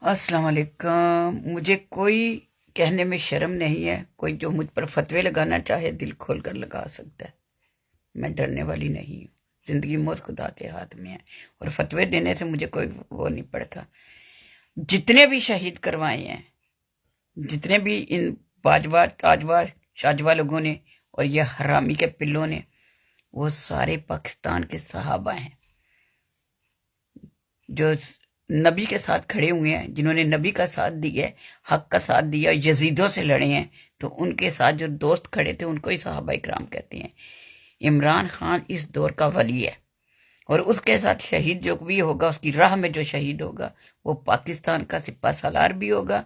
अस्सलाम वालेकुम। मुझे कोई कहने में शर्म नहीं है। कोई जो मुझ पर फतवे लगाना चाहे दिल खोल कर लगा सकता है। मैं डरने वाली नहीं हूँ। ज़िंदगी मौत खुदा के हाथ में है और फतवे देने से मुझे कोई वो नहीं पड़ता। जितने भी शहीद करवाए हैं, जितने भी इन बाजवा ताजवा शाजवा लोगों ने और ये हरामी के पिल्लों ने, वो सारे पाकिस्तान के सहाबा हैं जो नबी के साथ खड़े हुए हैं, जिन्होंने नबी का साथ दिया, हक का साथ दिया, यजीदों से लड़े हैं। तो उनके साथ जो दोस्त खड़े थे उनको ही सहाबा इकराम कहते हैं। इमरान खान इस दौर का वली है और उसके साथ शहीद जो भी होगा, उसकी राह में जो शहीद होगा, वो पाकिस्तान का सिपा सालार भी होगा,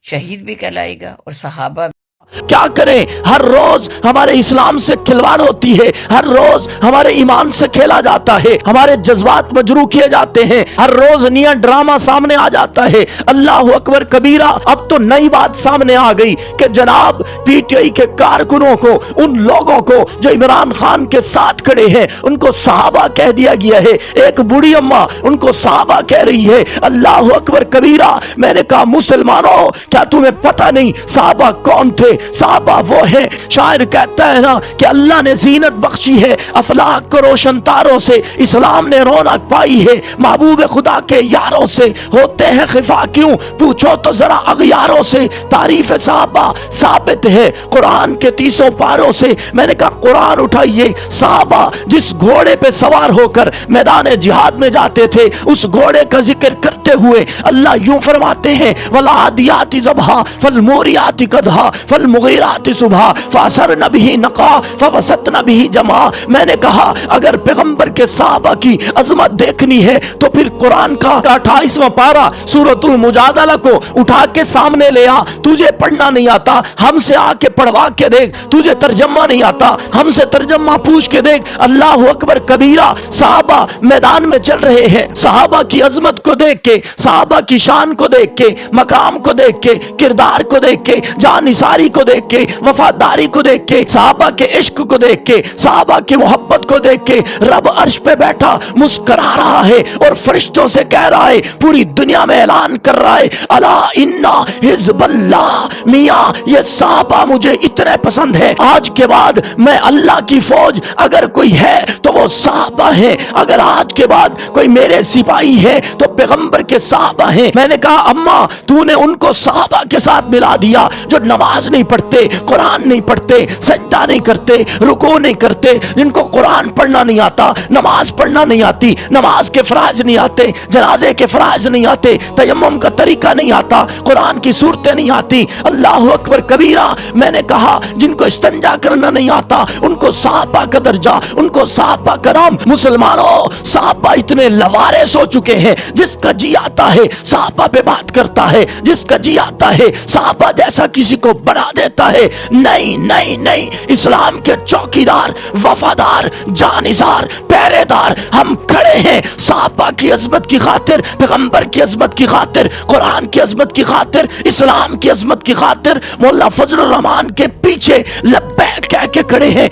शहीद भी कहलाएगा और सहाबा। क्या करें, हर रोज हमारे इस्लाम से खिलवाड़ होती है, हर रोज हमारे ईमान से खेला जाता है, हमारे जज्बात मजरू किए जाते हैं, हर रोज नया ड्रामा सामने आ जाता है। अल्लाह अकबर कबीरा। अब तो नई बात सामने आ गई कि जनाब पीटीआई के कारकुनों को, उन लोगों को जो इमरान खान के साथ खड़े हैं, उनको सहाबा कह दिया गया है। एक बूढ़ी अम्मा उनको सहाबा कह रही है। अल्लाह अकबर कबीरा। मैंने कहा मुसलमानों, क्या तुम्हें पता नहीं सहाबा कौन थे? सहाबा वो है, शायर कहता है ना कि अल्लाह ने जीनत बख्शी है अफलाक को रोशन तारों से, इस्लाम ने रौनक पाई है महबूब खुदा के यारों से। होते हैं खिफा क्यों, पूछो तो जरा अगयारों से। तारीफ सहाबा साबित है कुरान के 30 पारों से। मैंने कहा कुरान उठाइए। सहाबा जिस घोड़े पे सवार होकर मैदान जिहाद में जाते थे, उस घोड़े का जिक्र करते हुए अल्लाह यूं फरमाते हैं, वला आदियाति ज़बहा फल मोरियाति कदहा फल मुगीराति सुबह फासरन बिही नका फवसतन बिही जमा। मैंने कहा अगर पैगंबर के सहाबा की अजमत देखनी है तो फिर कुरान का 28वां पारा सूरतुल मुजादला को उठा के सामने ले आ। तुझे पढ़ना नहीं आता, हमसे आके पढ़वा के देख। तुझे तर्जमा नहीं आता, हमसे तर्जमा पूछ के देख। अल्लाह अकबर कबीरा। सहाबा मैदान में चल रहे हैं, सहाबा की अजमत को देख के, सहाबा की शान को देख के, मकाम को देख के, किरदार को देख के, जानिसारी को देख के, वफादारी को देख के, सहाबा के इश्क को देख के, सहाबा की मोहब्बत को देख के रब अर्श पे बैठा मुस्कुरा रहा है और फरिश्तों से कह रहा है, पूरी दुनिया में ऐलान कर रहा है, अला इन्ना हिज़्बुल्लाह। मियां ये सहाबा मुझे इतने पसंद है, आज के बाद मैं अल्लाह की फौज अगर कोई है तो वो सहाबा है। अगर आज के बाद कोई मेरे सिपाही है तो पैगंबर के सहाबा हैं। मैंने कहा अम्मा तूने उनको सहाबा के साथ मिला दिया जो नमाज नहीं पढ़ते, कुरान नहीं पढ़ते, सजदा नहीं करते, रुकू नहीं करते, जिनको कुरान पढ़ना नहीं आता, नमाज पढ़ना नहीं आती, नमाज के फराज नहीं आते, जनाजे के फराज नहीं आते, तयम्मुम का तरीका नहीं आता, कुरान की सूरतें नहीं आती। अल्लाह अकबर कबीरा। मैंने कहा जिनको इस्तंजा करना नहीं आता उनको सहाबा का दर्जा, उनको सहाबा का नाम। मुसलमानों, सहाबा इतने लवारिस हो चुके हैं, जिसका जी आता है सहाबा पे बात करता है, जिसका जी आता है सहाबा जैसा किसी को बना देता है। नहीं नहीं नहीं, इस्लाम के चौकीदार, वफादार, जानिसार, पहरेदार हम खड़े हैं सहाबा की अजमत की खातिर, पैगंबर की अजमत की खातिर, कुरान की अजमत की खातिर, इस्लाम की अजमत की खातिर। मौला फजल रहमान के पीछे लब्बैक कह के खड़े हैं।